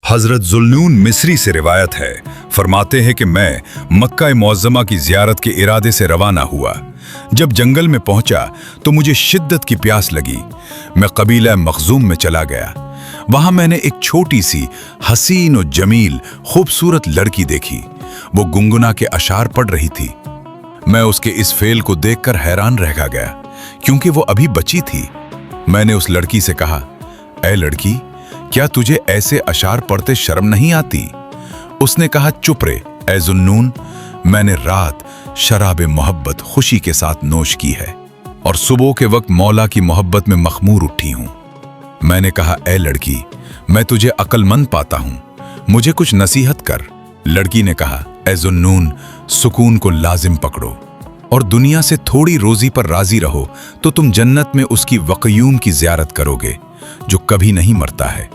हजरत ज़ुन्नून मिस्री से रिवायत है, फरमाते हैं कि मैं मक्का मुअज़्ज़मा की ज़ियारत के इरादे से रवाना हुआ। जब जंगल में पहुंचा तो मुझे शिद्दत की प्यास लगी। मैं कबीला मखज़ूम में चला गया। वहां मैंने एक छोटी सी हसीन और जमील खूबसूरत लड़की देखी। वो गुनगुना के अशार पढ़ रही थी। मैं उसके इस फेल को देखकर हैरान रह गया, क्योंकि वो अभी बची थी। मैंने उस लड़की से कहा, ऐ लड़की, क्या तुझे ऐसे अशार पढ़ते शर्म नहीं आती? उसने कहा, चुप रे ऐ ज़ुन्नून, मैंने रात शराब मोहब्बत खुशी के साथ नोश की है और सुबह के वक्त मौला की मोहब्बत में मखमूर उठी हूं। मैंने कहा, ऐ लड़की, मैं तुझे अक्लमंद पाता हूं, मुझे कुछ नसीहत कर। लड़की ने कहा, ऐ ज़ुन्नून, सुकून को लाजिम पकड़ो और दुनिया से थोड़ी रोजी पर राजी रहो तो तुम जन्नत में उसकी वक़यूम की ज़ियारत करोगे जो कभी नहीं मरता है।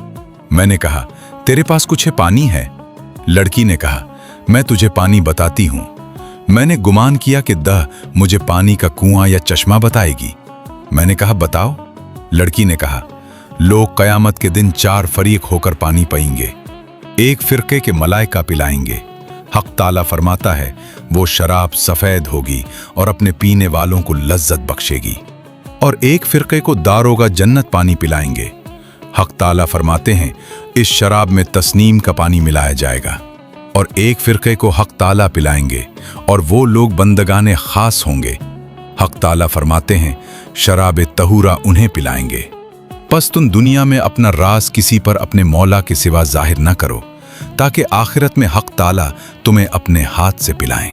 मैंने कहा, तेरे पास कुछ है, पानी है? लड़की ने कहा, मैं तुझे पानी बताती हूं। मैंने गुमान किया कि दह मुझे पानी का कुआं या चश्मा बताएगी। मैंने कहा, बताओ। लड़की ने कहा, लोग क़यामत के दिन 4 फरीक होकर पानी पीएंगे। एक फिरके के मलाइका पिलाएंगे। हक ताला फरमाता है, वो शराब सफ़ेद होगी और अपने पीने वालों को लज्जत बख्शेगी। और एक फिरके को दारोगा जन्नत पानी पिलाएंगे। हक ताला फरमाते हैं, इस शराब में तस्नीम का पानी मिलाया जाएगा। और एक फिरके को हक ताला पिलाएंगे और वो लोग बंदगाने खास होंगे। हक ताला फरमाते हैं, शराब तहूरा उन्हें पिलाएंगे। बस तुम दुनिया में अपना राज किसी पर अपने मौला के सिवा जाहिर न करो, ताकि आखिरत में हक ताला तुम्हें अपने हाथ से पिलाएं।